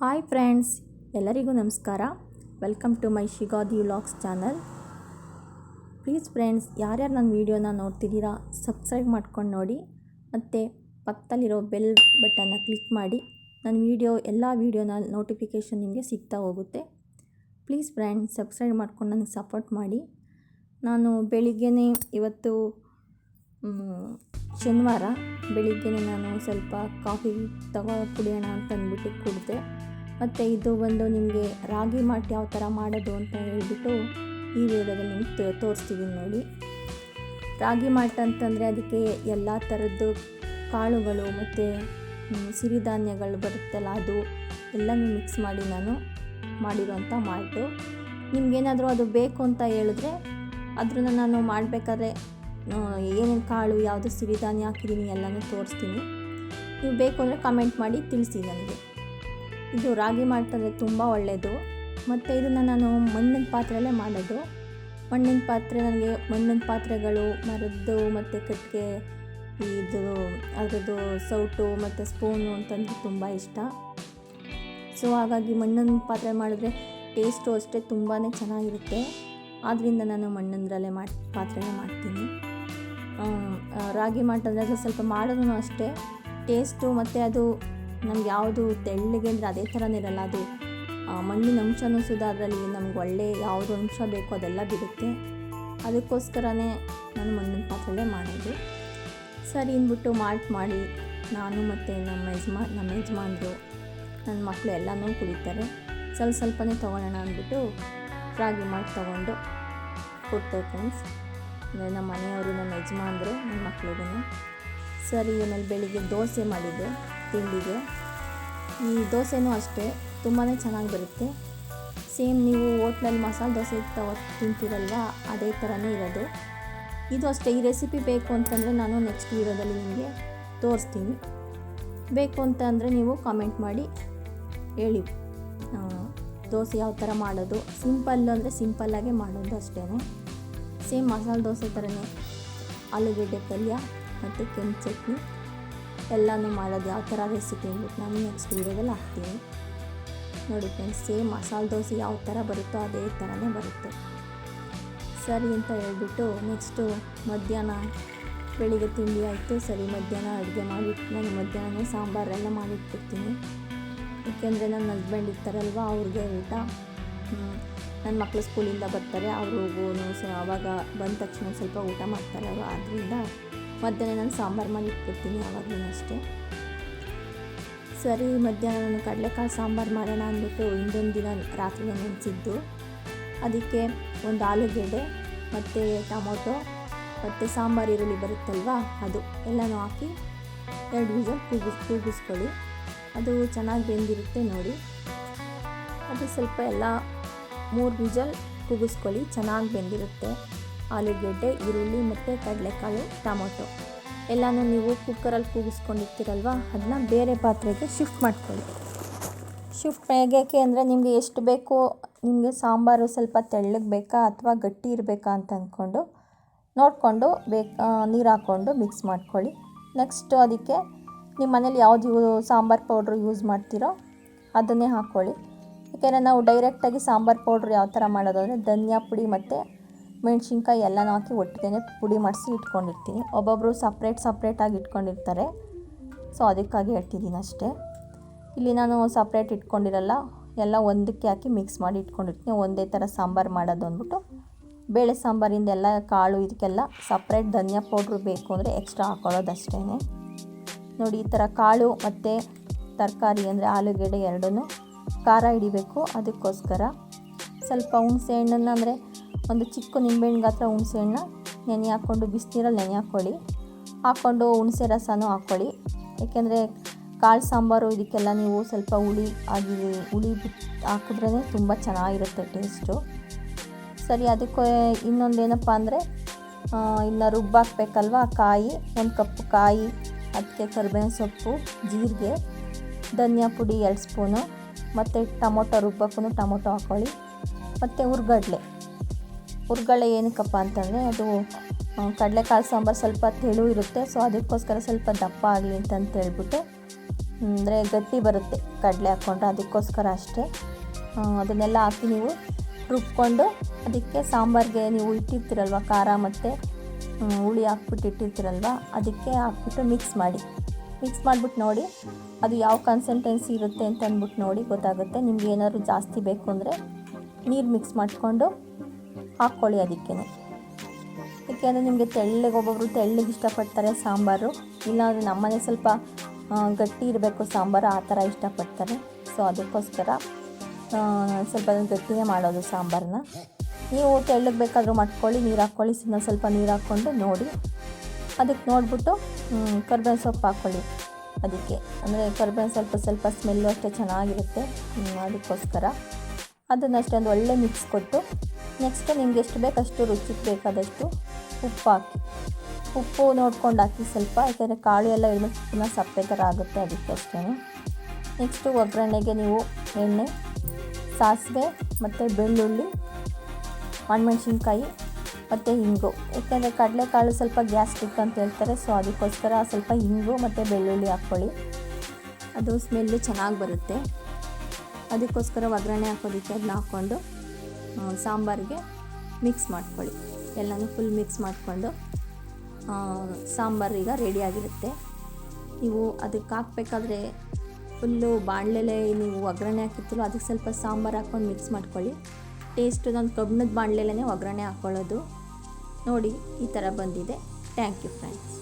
Hi friends, ಎಲ್ಲರಿಗೂ ನಮಸ್ಕಾರ. Welcome to my Shigadi vlogs channel. Please friends, ಯಾರ್ಯಾರು ನನ್ನ ವೀಡಿಯೋನ ನೋಡ್ತಿದ್ದೀರಾ ಸಬ್ಸ್ಕ್ರೈಬ್ ಮಾಡ್ಕೊಂಡು ನೋಡಿ, ಮತ್ತು ಪಕ್ಕದಲ್ಲಿರೋ ಬೆಲ್ ಬಟನ್ನ ಕ್ಲಿಕ್ ಮಾಡಿ. ನನ್ನ ಎಲ್ಲ ವೀಡಿಯೋನ ನೋಟಿಫಿಕೇಷನ್ ನಿಮಗೆ ಸಿಗ್ತಾ ಹೋಗುತ್ತೆ. ಪ್ಲೀಸ್ ಫ್ರೆಂಡ್ಸ್, ಸಬ್ಸ್ಕ್ರೈಬ್ ಮಾಡ್ಕೊಂಡು ನನಗೆ ಸಪೋರ್ಟ್ ಮಾಡಿ. ನಾನು ಬೆಳಿಗ್ಗೆನೇ ಇವತ್ತು ಶನಿವಾರ ಬೆಳಿಗ್ಗೆನೇ ನಾನು ಸ್ವಲ್ಪ ಕಾಫಿ ಕುಡಿಯೋಣ ಅಂತ ಅಂದ್ಬಿಟ್ಟು ಕುಡಿದೆ. ಮತ್ತು ಇದು ಬಂದು ನಿಮಗೆ ರಾಗಿ ಮಾಲ್ಟ್ ಯಾವ ಥರ ಮಾಡೋದು ಅಂತ ಹೇಳ್ಬಿಟ್ಟು ಈ ವಿಡಿಯೋದಲ್ಲಿ ನಿಮಗೆ ತೋರಿಸ್ತಿದ್ದೀನಿ ನೋಡಿ. ರಾಗಿ ಮಾಲ್ಟ್ ಅಂತಂದರೆ ಅದಕ್ಕೆ ಎಲ್ಲ ಥರದ್ದು ಕಾಳುಗಳು ಮತ್ತು ಸಿರಿಧಾನ್ಯಗಳು ಬರುತ್ತಲ್ಲ, ಅದು ಎಲ್ಲನೂ ಮಿಕ್ಸ್ ಮಾಡಿ ನಾನು ಮಾಡಿರೋಂಥ ಮಾಲ್ಟು. ನಿಮಗೇನಾದರೂ ಅದು ಬೇಕು ಅಂತ ಹೇಳಿದ್ರೆ ಅದನ್ನು ನಾನು ಮಾಡಬೇಕಾದ್ರೆ ಏನೇನು ಕಾಳು, ಯಾವುದು ಸಿರಿಧಾನ್ಯ ಹಾಕಿದ್ದೀನಿ ಎಲ್ಲನೂ ತೋರಿಸ್ತೀನಿ. ನೀವು ಬೇಕು ಅಂದರೆ ಕಮೆಂಟ್ ಮಾಡಿ ತಿಳಿಸಿ ನನಗೆ. ಇದು ರಾಗಿ ಮಾಲ್ಟ್ ಅಂದರೆ ತುಂಬ ಒಳ್ಳೆಯದು. ಮತ್ತು ಇದನ್ನು ನಾನು ಮಣ್ಣಿನ ಪಾತ್ರೆಯಲ್ಲೇ ಮಾಡೋದು. ಮಣ್ಣಿನ ಪಾತ್ರೆ, ನನಗೆ ಮಣ್ಣಿನ ಪಾತ್ರೆಗಳು, ಮರದ್ದು ಮತ್ತು ಕಟ್ಟಿಗೆ ಅದರದ್ದು ಸೌಟು ಮತ್ತು ಸ್ಪೂನು ಅಂತಂದರೆ ತುಂಬ ಇಷ್ಟ. ಸೊ ಹಾಗಾಗಿ ಮಣ್ಣಿನ ಪಾತ್ರೆ ಮಾಡಿದ್ರೆ ಟೇಸ್ಟು ಅಷ್ಟೇ ತುಂಬಾ ಚೆನ್ನಾಗಿರುತ್ತೆ. ಆದ್ದರಿಂದ ನಾನು ಮಣ್ಣಿನದರಲ್ಲೇ ಪಾತ್ರೆನೇ ಮಾಡ್ತೀನಿ. ರಾಗಿ ಮಾಲ್ಟ್ ಅಂದರೆ ಅದು ಸ್ವಲ್ಪ ಮಾಡೋದು ಅಷ್ಟೇ ಟೇಸ್ಟು, ಮತ್ತು ಅದು ನಮ್ಗೆ ಯಾವುದು ತೆಳ್ಳಗೆ ಅಂದರೆ ಅದೇ ಥರನೇ ಇರಲ್ಲ. ಅದು ಮಣ್ಣಿನ ಅಂಶನೂ ಸುಧಾ ಅದರಲ್ಲಿ ನಮ್ಗೆ ಒಳ್ಳೆ ಯಾವುದು ಅಂಶ ಬೇಕು ಅದೆಲ್ಲ ಬಿಡುತ್ತೆ. ಅದಕ್ಕೋಸ್ಕರನೇ ನಾನು ಮಣ್ಣಿನ ಪಾತ್ರೆಯಲ್ಲೇ ಮಾಡೋದು. ಸರಿ ಅಂದ್ಬಿಟ್ಟು ಮಾಲ್ಟ್ ಮಾಡಿ ನಾನು ಮತ್ತು ನಮ್ಮ ಯಜಮಾನರು, ನನ್ನ ಮಕ್ಕಳು ಎಲ್ಲನೂ ಕುಡಿತಾರೆ. ಸ್ವಲ್ಪನೇ ತೊಗೊಳ್ಳೋಣ ಅಂದ್ಬಿಟ್ಟು ರಾಗಿ ಮಾಲ್ಟ್ ತೊಗೊಂಡು ಕೊಡ್ತೇವೆ ಫ್ರೆಂಡ್ಸ್. ಅಂದರೆ ನಮ್ಮ ಮನೆಯವರು, ನಮ್ಮ ಯಜಮಾನರು, ನನ್ನ ಮಕ್ಕಳಿಗೂ. ಸರಿ, ಆಮೇಲೆ ಬೆಳಿಗ್ಗೆ ದೋಸೆ ಮಾಡಿದ್ದೆ ತಿಂಡಿಗೆ. ಈ ದೋಸೆನೂ ಅಷ್ಟೇ ತುಂಬಾ ಚೆನ್ನಾಗಿ ಬರುತ್ತೆ. ಸೇಮ್ ನೀವು ಹೋಟ್ಲಲ್ಲಿ ಮಸಾಲೆ ದೋಸೆ ತಿಂತೀರಲ್ವ, ಅದೇ ಥರನೇ ಇರೋದು. ಇದು ಅಷ್ಟೇ. ಈ ರೆಸಿಪಿ ಬೇಕು ಅಂತಂದರೆ ನಾನು ನೆಕ್ಸ್ಟ್ ವೀಡಿಯೋದಲ್ಲಿ ನಿಮಗೆ ತೋರಿಸ್ತೀನಿ. ಬೇಕು ಅಂತ ಅಂದರೆ ನೀವು ಕಾಮೆಂಟ್ ಮಾಡಿ ಹೇಳಿ ದೋಸೆ ಯಾವ ಥರ ಮಾಡೋದು. ಸಿಂಪಲ್ ಅಂದರೆ ಸಿಂಪಲ್ಲಾಗೆ ಮಾಡೋದು ಅಷ್ಟೇ. ಸೇಮ್ ಮಸಾಲೆ ದೋಸೆ ಥರನೇ ಆಲೂಗಡ್ಡೆ ಪಲ್ಯ ಮತ್ತು ಕೆಂಪು ಚಟ್ನಿ ಎಲ್ಲನೂ ಮಾಡೋದು ಯಾವ ಥರ ರೆಸಿಪಿ ಅಂದ್ಬಿಟ್ಟು ನಾನು ನೆಕ್ಸ್ಟ್ ವೀಡಿಯೋದಲ್ಲಿ ಹಾಕ್ತೀನಿ ನೋಡಿ ಫ್ರೆಂಡ್ಸ್. ಸೇಮ್ ಮಸಾಲೆ ದೋಸೆ ಯಾವ ಥರ ಬರುತ್ತೋ ಅದೇ ಥರನೇ ಬರುತ್ತೆ. ಸರಿ ಅಂತ ಹೇಳ್ಬಿಟ್ಟು ನೆಕ್ಸ್ಟು ಮಧ್ಯಾಹ್ನ ಬೆಳಿಗ್ಗೆ ತಿಂಡಿ ಆಯಿತು. ಸರಿ, ಮಧ್ಯಾಹ್ನ ಅಡುಗೆ ಮಾಡಿಟ್ಟು ನಾನು ಮಧ್ಯಾಹ್ನ ಸಾಂಬಾರೆಲ್ಲ ಮಾಡಿಟ್ಬಿಡ್ತೀನಿ. ಏಕೆಂದರೆ ನನ್ನ ಹಸ್ಬೆಂಡ್ ಇರ್ತಾರಲ್ವ, ಅವ್ರಿಗೆ ಊಟ, ನನ್ನ ಮಕ್ಕಳು ಸ್ಕೂಲಿಂದ ಬರ್ತಾರೆ, ಅವ್ರಿಗೂ ಆವಾಗ ಬಂದ ತಕ್ಷಣ ಸ್ವಲ್ಪ ಊಟ ಮಾಡ್ತಾರಲ್ವ, ಆದ್ದರಿಂದ ಮಧ್ಯಾಹ್ನ ನಾನು ಸಾಂಬಾರು ಮಾಡಿ ಇಟ್ಬಿಡ್ತೀನಿ ಯಾವಾಗಲೂ ಅಷ್ಟೇ. ಸರಿ, ಮಧ್ಯಾಹ್ನ ನಾನು ಕಡಲೆಕಾಳು ಸಾಂಬಾರು ಮಾಡೋಣ ಅಂದ್ಬಿಟ್ಟು ಹಿಂದೊಂದು ದಿನ ರಾತ್ರಿ ನೆನೆಸಿದ್ದು. ಅದಕ್ಕೆ ಒಂದು ಆಲೂಗೆಡ್ಡೆ ಮತ್ತು ಟೊಮೊಟೊ ಮತ್ತು ಸಾಂಬಾರು ಈರುಳ್ಳಿ ಬರುತ್ತಲ್ವ, ಅದು ಎಲ್ಲನೂ ಹಾಕಿ 2 ವಿಷಲ್ ಕೂಗಿಸ್ಕೊಳ್ಳಿ. ಅದು ಚೆನ್ನಾಗಿ ಬೆಂದಿರುತ್ತೆ ನೋಡಿ. ಅದು ಸ್ವಲ್ಪ ಎಲ್ಲ 3 ವಿಷಲ್ ಕೂಗಿಸ್ಕೊಳ್ಳಿ, ಚೆನ್ನಾಗಿ ಬೆಂದಿರುತ್ತೆ. ಆಲೂಗೆಡ್ಡೆ, ಈರುಳ್ಳಿ ಮತ್ತು ಕಡಲೆಕಾಳು, ಟೊಮೊಟೊ ಎಲ್ಲನೂ ನೀವು ಕುಕ್ಕರಲ್ಲಿ ಕೂಗಿಸ್ಕೊಂಡಿರ್ತೀರಲ್ವ, ಅದನ್ನ ಬೇರೆ ಪಾತ್ರೆಗೆ ಶಿಫ್ಟ್ ಮಾಡ್ಕೊಳ್ಳಿ. ಹೇಗೆ ಅಂದರೆ ನಿಮಗೆ ಎಷ್ಟು ಬೇಕೋ, ನಿಮಗೆ ಸಾಂಬಾರು ಸ್ವಲ್ಪ ತೆಳ್ಳಗೆ ಬೇಕಾ ಅಥವಾ ಗಟ್ಟಿ ಇರಬೇಕಾ ಅಂತ ಅಂದ್ಕೊಂಡು ನೋಡಿಕೊಂಡು ನೀರು ಹಾಕ್ಕೊಂಡು ಮಿಕ್ಸ್ ಮಾಡ್ಕೊಳ್ಳಿ. ನೆಕ್ಸ್ಟು ಅದಕ್ಕೆ ನಿಮ್ಮ ಮನೇಲಿ ಯಾವುದು ಸಾಂಬಾರು ಪೌಡ್ರು ಯೂಸ್ ಮಾಡ್ತೀರೋ ಅದನ್ನೇ ಹಾಕ್ಕೊಳ್ಳಿ. ಯಾಕೆಂದರೆ ನಾವು ಡೈರೆಕ್ಟಾಗಿ ಸಾಂಬಾರು ಪೌಡ್ರ್ ಯಾವ ಥರ ಮಾಡೋದು ಅಂದರೆ ಧನಿಯಾ ಪುಡಿ ಮತ್ತು ಮೆಣಸಿನ್ಕಾಯಿ ಎಲ್ಲನೂ ಹಾಕಿ ಒಟ್ಟಿಗೆ ಪುಡಿ ಮಾಡಿಸಿ ಇಟ್ಕೊಂಡಿರ್ತೀನಿ. ಒಬ್ಬೊಬ್ಬರು ಸಪ್ರೇಟಾಗಿ ಇಟ್ಕೊಂಡಿರ್ತಾರೆ. ಸೊ ಅದಕ್ಕಾಗಿ ಇಟ್ಟಿದ್ದೀನಿ ಅಷ್ಟೇ. ಇಲ್ಲಿ ನಾನು ಸಪ್ರೇಟ್ ಇಟ್ಕೊಂಡಿರಲ್ಲ, ಎಲ್ಲ ಒಂದಕ್ಕೆ ಹಾಕಿ ಮಿಕ್ಸ್ ಮಾಡಿ ಇಟ್ಕೊಂಡಿರ್ತೀನಿ. ಒಂದೇ ಥರ ಸಾಂಬಾರು ಮಾಡೋದು ಅಂದ್ಬಿಟ್ಟು ಬೇಳೆ ಸಾಂಬಾರಿಂದ ಎಲ್ಲ ಕಾಳು ಇದಕ್ಕೆಲ್ಲ ಸಪ್ರೇಟ್ ಧನಿಯಾ ಪೌಡ್ರು ಬೇಕು ಅಂದರೆ ಎಕ್ಸ್ಟ್ರಾ ಹಾಕ್ಕೊಳ್ಳೋದು ಅಷ್ಟೇ ನೋಡಿ. ಈ ಥರ ಕಾಳು ಮತ್ತು ತರಕಾರಿ ಅಂದರೆ ಆಲೂಗೆಡ್ಡೆ ಎರಡೂ ಖಾರ ಹಿಡಿಬೇಕು. ಅದಕ್ಕೋಸ್ಕರ ಸ್ವಲ್ಪ ಹುಣಸೆ ಹಣ್ಣನ್ನು, ಅಂದರೆ ಒಂದು ಚಿಕ್ಕ ನಿಂಬೆಹಣ್ಣು ಗಾತ್ರ ಹುಣಸೆ ಹಣ್ಣು ನೆನೆ ಹಾಕ್ಕೊಂಡು ಬಿಸಿನೀರಲ್ಲಿ ನೆನೆ ಹಾಕ್ಕೊಂಡು ಹುಣಸೆ ರಸನೂ ಹಾಕ್ಕೊಳ್ಳಿ. ಏಕೆಂದರೆ ಕಾಳು ಸಾಂಬಾರು ಇದಕ್ಕೆಲ್ಲ ನೀವು ಸ್ವಲ್ಪ ಹುಳಿ ಹಾಕಿದ್ರೇ ತುಂಬ ಚೆನ್ನಾಗಿರುತ್ತೆ ಟೇಸ್ಟು. ಸರಿ, ಅದಕ್ಕೆ ಇನ್ನೊಂದೇನಪ್ಪ ಅಂದರೆ ಇನ್ನು ರುಬ್ಬಾಕಬೇಕಲ್ವ, ಕಾಯಿ 1 ಕಪ್ ಕಾಯಿ, ಅದಕ್ಕೆ ಕರಿಬೇವಿನ ಸೊಪ್ಪು, ಜೀರಿಗೆ, ಧನಿಯಾ ಪುಡಿ 2 ಸ್ಪೂನು, ಮತ್ತು ಟೊಮೊಟೊ ರುಬ್ಬಕ್ಕೂ ಟೊಮೊಟೊ ಹಾಕ್ಕೊಳ್ಳಿ. ಮತ್ತು ಹುರ್ಗಡ್ಲೆ ಏನಕ್ಕಪ್ಪ ಅಂತಂದರೆ ಅದು ಕಡಲೆಕಾಳು ಸಾಂಬಾರು ಸ್ವಲ್ಪ ತೆಳು ಇರುತ್ತೆ. ಸೊ ಅದಕ್ಕೋಸ್ಕರ ಸ್ವಲ್ಪ ದಪ್ಪ ಆಗಲಿ ಅಂತೇಳ್ಬಿಟ್ಟು ಅಂದರೆ ಗಟ್ಟಿ ಬರುತ್ತೆ ಕಡಲೆ ಹಾಕ್ಕೊಂಡ್ರೆ, ಅದಕ್ಕೋಸ್ಕರ ಅಷ್ಟೇ. ಅದನ್ನೆಲ್ಲ ಹಾಕಿ ನೀವು ರುಬ್ಕೊಂಡು ಅದಕ್ಕೆ ಸಾಂಬಾರಿಗೆ ನೀವು ಇಟ್ಟಿರ್ತೀರಲ್ವ ಖಾರ ಮತ್ತು ಹುಳಿ ಹಾಕ್ಬಿಟ್ಟು ಇಟ್ಟಿರ್ತೀರಲ್ವ, ಅದಕ್ಕೆ ಹಾಕ್ಬಿಟ್ಟು ಮಿಕ್ಸ್ ಮಾಡಿಬಿಟ್ಟು ನೋಡಿ ಅದು ಯಾವ ಕನ್ಸಿಸ್ಟೆನ್ಸಿ ಇರುತ್ತೆ ಅಂತ ಅಂದ್ಬಿಟ್ಟು ನೋಡಿ ಗೊತ್ತಾಗುತ್ತೆ. ನಿಮ್ಗೆ ಏನಾದ್ರು ಜಾಸ್ತಿ ಬೇಕು ಅಂದರೆ ನೀರು ಮಿಕ್ಸ್ ಮಾಡಿಕೊಂಡು ಹಾಕ್ಕೊಳ್ಳಿ ಅದಕ್ಕೇ. ಏಕೆಂದರೆ ನಿಮಗೆ ತೆಳ್ಳಗೆ ಒಬ್ಬೊಬ್ಬರು ತೆಳ್ಳಗೆ ಇಷ್ಟಪಡ್ತಾರೆ ಸಾಂಬಾರು, ಇಲ್ಲಾಂದರೆ ನಮ್ಮನೆ ಸ್ವಲ್ಪ ಗಟ್ಟಿ ಇರಬೇಕು ಸಾಂಬಾರು, ಆ ಥರ ಇಷ್ಟಪಡ್ತಾರೆ. ಸೊ ಅದಕ್ಕೋಸ್ಕರ ಸ್ವಲ್ಪ ಗಟ್ಟಿನೇ ಮಾಡೋದು ಸಾಂಬಾರನ್ನ. ನೀವು ತೆಳ್ಳಗೆ ಬೇಕಾದರೂ ಮಾಡ್ಕೊಳ್ಳಿ, ನೀರು ಹಾಕ್ಕೊಳ್ಳಿ, ಇನ್ನೊಂದು ಸ್ವಲ್ಪ ನೀರು ಹಾಕ್ಕೊಂಡು ನೋಡಿ. ಅದಕ್ಕೆ ನೋಡಿಬಿಟ್ಟು ಕರ್ಬೇವಿನ ಸೊಪ್ಪು ಹಾಕ್ಕೊಳ್ಳಿ ಅದಕ್ಕೆ, ಅಂದರೆ ಕರ್ಬೇವಿನ ಸ್ವಲ್ಪ ಸ್ಮೆಲ್ಲು ಅಷ್ಟೇ ಚೆನ್ನಾಗಿರುತ್ತೆ. ಅದಕ್ಕೋಸ್ಕರ ಅದನ್ನು ಅಷ್ಟೊಂದು ಒಳ್ಳೆ ಮಿಕ್ಸ್ ಕೊಟ್ಟು ನೆಕ್ಸ್ಟ್ ನಿಮ್ಗೆ ಎಷ್ಟು ಬೇಕಷ್ಟು ರುಚಿಗೆ ಬೇಕಾದಷ್ಟು ಉಪ್ಪು ಹಾಕಿ, ಉಪ್ಪು ನೋಡ್ಕೊಂಡು ಹಾಕಿ ಸ್ವಲ್ಪ, ಯಾಕೆಂದರೆ ಕಾಳು ಎಲ್ಲ ಇಳಿದ ಸಪ್ಪೆ ಥರ ಆಗುತ್ತೆ ಅದಕ್ಕಷ್ಟೇ. ನೆಕ್ಸ್ಟು ಒಗ್ಗರಣೆಗೆ ನೀವು ಎಣ್ಣೆ, ಸಾಸಿವೆ ಮತ್ತು ಬೆಳ್ಳುಳ್ಳಿ, ಒಣಮೆಣ್ಸಿನ್ಕಾಯಿ ಮತ್ತು ಹಿಂಗು, ಯಾಕೆಂದರೆ ಕಡಲೆಕಾಳು ಸ್ವಲ್ಪ ಗ್ಯಾಸ್ಟ್ರಿಕ್ ಅಂತ ಹೇಳ್ತಾರೆ. ಸೊ ಅದಕ್ಕೋಸ್ಕರ ಸ್ವಲ್ಪ ಹಿಂಗು ಮತ್ತು ಬೆಳ್ಳುಳ್ಳಿ ಹಾಕ್ಕೊಳ್ಳಿ, ಅದು ಸ್ಮೆಲ್ಲು ಚೆನ್ನಾಗಿ ಬರುತ್ತೆ. ಅದಕ್ಕೋಸ್ಕರ ಒಗ್ಗರಣೆ ಹಾಕೋದಕ್ಕೆ ಅದನ್ನ ಹಾಕ್ಕೊಂಡು ಸಾಂಬಾರಿಗೆ ಮಿಕ್ಸ್ ಮಾಡ್ಕೊಳ್ಳಿ. ಎಲ್ಲನೂ ಫುಲ್ ಮಿಕ್ಸ್ ಮಾಡಿಕೊಂಡು ಸಾಂಬಾರು ಈಗ ರೆಡಿಯಾಗಿರುತ್ತೆ. ನೀವು ಅದಕ್ಕೆ ಹಾಕ್ಬೇಕಾದ್ರೆ ಫುಲ್ಲು ಬಾಣಲೆಲೆ ನೀವು ಒಗ್ಗರಣೆ ಹಾಕಿರ್ತೀರೋ ಅದಕ್ಕೆ ಸ್ವಲ್ಪ ಸಾಂಬಾರು ಹಾಕ್ಕೊಂಡು ಮಿಕ್ಸ್ ಮಾಡ್ಕೊಳ್ಳಿ. ಟೇಸ್ಟು ನಾನು ಕಬ್ಬಿಣದ ಬಾಣಲೆಲೇ ಒಗ್ಗರಣೆ ಹಾಕ್ಕೊಳ್ಳೋದು. ನೋಡಿ ಈ ಥರ ಬಂದಿದೆ. Thank you friends.